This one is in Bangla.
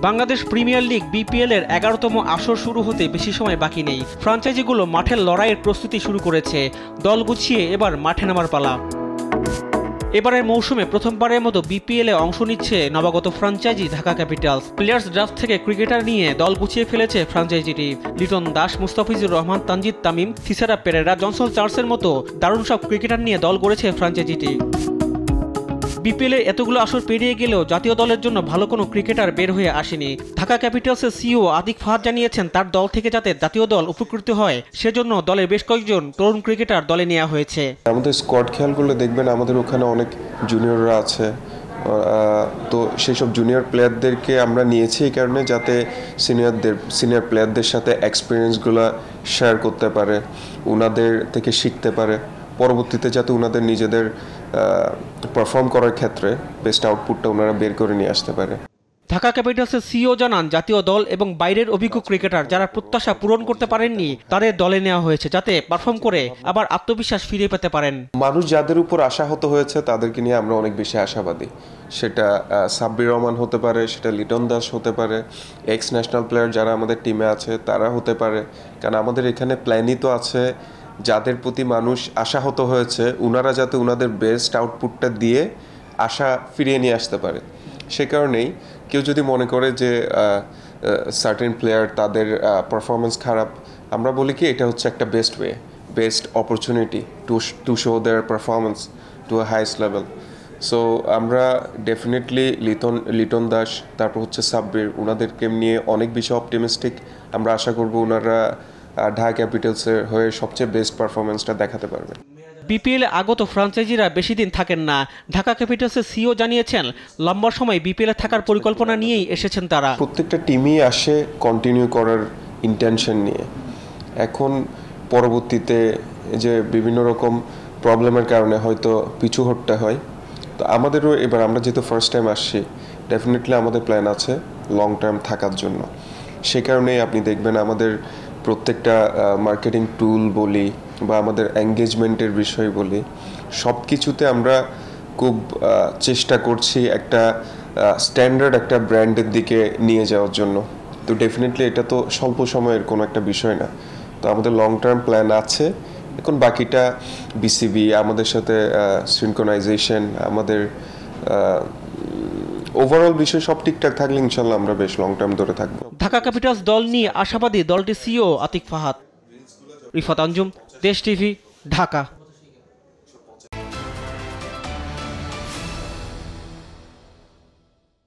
বাংলাদেশ প্রিমিয়ার লিগ বিপিএল এর 11তম আসর শুরু হতে বেশি সময় বাকি নেই। ফ্র্যাঞ্চাইজিগুলো মাঠের লড়াইয়ের প্রস্তুতি শুরু করেছে। দল গুছিয়ে এবার মাঠে নামার পালা। এবারের মৌসুমে প্রথমবারের মতো বিপিএল এ অংশ নিচ্ছে নবাগত franchise Dhaka Capitals. Players draft থেকে ক্রিকেটার নিয়ে দল গুছিয়ে ফেলেছে ফ্র্যাঞ্চাইজিটি। লিটন দাস, মুস্তাফিজুর রহমান, তানজিদ তামিম, থিসারা পেরেরা, জনসন চার্লসের মতো দারুণ সব ক্রিকেটার নিয়ে দল গড়েছে ফ্র্যাঞ্চাইজিটি। বিপিএল এ এতগুলো আসর পেরিয়ে গেলেও জাতীয় দলের জন্য ভালো কোনো ক্রিকেটার বের হয়ে আসেনি। ঢাকা ক্যাপিটালসের সিইও আতিক ফাহাদ জানিয়েছেন, তার দল থেকে যাতে জাতীয় দল উপকৃত হয় সেজন্য দলের বেশ কয়েকজন তরুণ ক্রিকেটার দলে নেওয়া হয়েছে। আমাদের স্কোয়াড খেয়াল করলে দেখবেন আমাদের ওখানে অনেক জুনিয়ররা আছে, তো সেই সব জুনিয়র প্লেয়ারদেরকে আমরা নিয়েছি এই কারণে যাতে সিনিয়র প্লেয়ারদের সাথে এক্সপিরিয়েন্সগুলো শেয়ার করতে পারে, ওনাদের থেকে শিখতে পারে, পরবর্তীতে যাতে ওনাদের নিজেদের পারফর্ম করার ক্ষেত্রে বেস্ট আউটপুটটা ওনারা বের করে নিয়ে আসতে পারে। ঢাকা ক্যাপিটালসের সিইও জানান, জাতীয় দল এবং বাইরের অভিজ্ঞ ক্রিকেটার যারা প্রত্যাশা পূরণ করতে পারেননি তাদের দলে নেওয়া হয়েছে যাতে পারফর্ম করে আবার আত্মবিশ্বাস ফিরে পেতে পারেন। মানুষ যাদের উপর আশাহত হয়েছে তাদেরকে নিয়ে আমরা অনেক বেশি আশাবাদী। সেটা সাব্বির রহমান হতে পারে, সেটা লিটন দাস হতে পারে, এক্স ন্যাশনাল প্লেয়ার যারা আমাদের টিমে আছে তারা হতে পারে। কারণ আমাদের এখানে প্ল্যানই তো আছে যাদের প্রতি মানুষ আশাহত হয়েছে ওনারা যাতে ওনাদের বেস্ট আউটপুটটা দিয়ে আশা ফিরিয়ে নিয়ে আসতে পারে। সে কারণেই কেউ যদি মনে করে যে সার্টেন প্লেয়ার তাদের পারফরমেন্স খারাপ, আমরা বলি কি এটা হচ্ছে একটা best way, best opportunity to show their performance to a highest level. So আমরা ডেফিনেটলি লিটন দাস, তারপর হচ্ছে সাব্বির, ওনাদেরকে নিয়ে অনেক বেশি অপটিমিস্টিক। আমরা আশা করব ওনারা ঢাকা ক্যাপিটালসের হয়ে সবচেয়ে বেস্ট পারফরমেন্সটা দেখাতে পারবে। বিপিএল এ আগত ফ্র্যাঞ্চাইজিরা বেশি দিন থাকেন না। ঢাকা ক্যাপিটালসের সিইও জানিয়েছেন, লম্বা সময় বিপিএল এ থাকার পরিকল্পনা নিয়েই এসেছেন তারা। প্রত্যেকটা টিমই আসে কন্টিনিউ করার ইন্টেনশন নিয়ে। এখন পরবর্তীতে যে বিভিন্ন রকম প্রবলেমের কারণে হয়তো পিছু হটতে হয়, তো আমাদেরও এবার আমরা যেহেতু ফার্স্ট টাইম আসছি, ডেফিনেটলি আমাদের প্ল্যান আছে লং টার্ম থাকার জন্য। সে কারণেই আপনি দেখবেন আমাদের প্রত্যেকটা মার্কেটিং টুল বলি বা আমাদের এঙ্গেজমেন্টের বিষয় বলি, সব কিছুতে আমরা খুব চেষ্টা করছি একটা স্ট্যান্ডার্ড একটা ব্র্যান্ডের দিকে নিয়ে যাওয়ার জন্য। তো ডেফিনেটলি এটা তো স্বল্প সময়ের কোনো একটা বিষয় না। তো আমাদের লং টার্ম প্ল্যান আছে। এখন বাকিটা বিসিবি আমাদের সাথে সিনক্রোনাইজেশন, আমাদের ওভারঅল বিষয় সব ঠিকঠাক থাকলে ইনশাল্লাহ আমরা বেশ লং টার্ম ধরে থাকবো। ঢাকা ক্যাপিটালস দল নিয়ে আশাবাদী দলটির সিইও আতিক ফাহাদ। রিফাত আঞ্জুম, দেশ টিভি, ঢাকা।